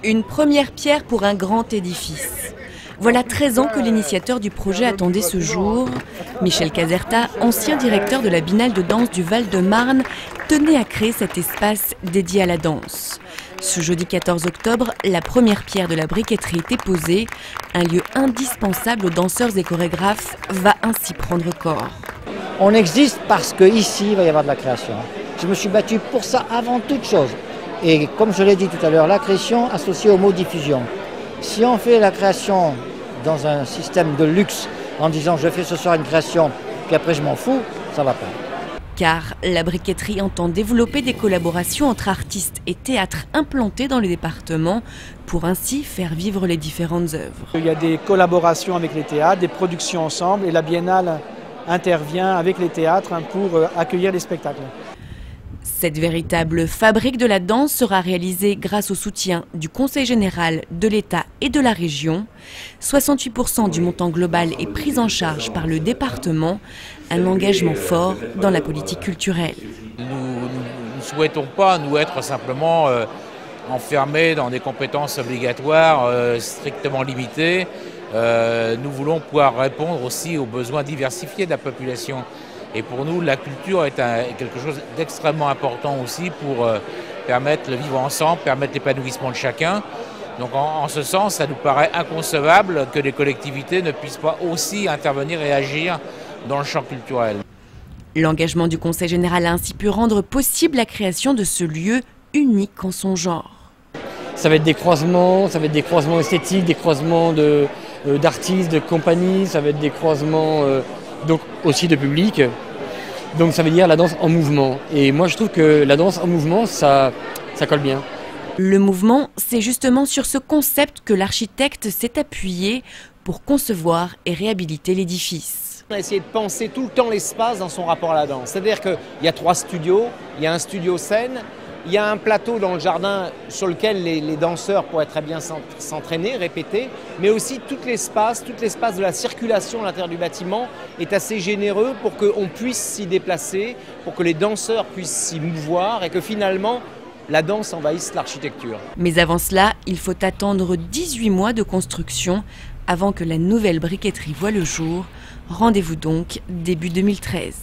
Une première pierre pour un grand édifice. Voilà 13 ans que l'initiateur du projet attendait ce jour. Michel Caserta, ancien directeur de la Binale de danse du Val-de-Marne, tenait à créer cet espace dédié à la danse. Ce jeudi 14 octobre, la première pierre de la briqueterie était posée. Un lieu indispensable aux danseurs et chorégraphes va ainsi prendre corps. On existe parce qu'ici, il va y avoir de la création. Je me suis battu pour ça avant toute chose. Et comme je l'ai dit tout à l'heure, la création associée au mot diffusion. Si on fait la création dans un système de luxe, en disant je fais ce soir une création, puis après je m'en fous, ça va pas. Car la briqueterie entend développer des collaborations entre artistes et théâtres implantés dans les départements pour ainsi faire vivre les différentes œuvres. Il y a des collaborations avec les théâtres, des productions ensemble et la Biennale intervient avec les théâtres pour accueillir les spectacles. Cette véritable fabrique de la danse sera réalisée grâce au soutien du Conseil général, de l'État et de la région. 68% du montant global est pris en charge par le département, un engagement fort dans la politique culturelle. Nous ne souhaitons pas, nous, être simplement enfermés dans des compétences obligatoires strictement limitées. Nous voulons pouvoir répondre aussi aux besoins diversifiés de la population. Et pour nous, la culture est quelque chose d'extrêmement important aussi pour permettre le vivre ensemble, permettre l'épanouissement de chacun. Donc en ce sens, ça nous paraît inconcevable que les collectivités ne puissent pas aussi intervenir et agir dans le champ culturel. L'engagement du Conseil général a ainsi pu rendre possible la création de ce lieu unique en son genre. Ça va être des croisements esthétiques, des croisements d'artistes, de compagnies, ça va être des croisements donc aussi de public. Donc ça veut dire la danse en mouvement. Et moi je trouve que la danse en mouvement, ça colle bien. Le mouvement, c'est justement sur ce concept que l'architecte s'est appuyé pour concevoir et réhabiliter l'édifice. On a essayé de penser tout le temps l'espace dans son rapport à la danse. C'est-à-dire qu'il y a 3 studios, il y a un studio scène, il y a un plateau dans le jardin sur lequel les danseurs pourraient très bien s'entraîner, répéter, mais aussi tout l'espace de la circulation à l'intérieur du bâtiment est assez généreux pour qu'on puisse s'y déplacer, pour que les danseurs puissent s'y mouvoir et que finalement la danse envahisse l'architecture. Mais avant cela, il faut attendre 18 mois de construction avant que la nouvelle briqueterie voie le jour. Rendez-vous donc début 2013.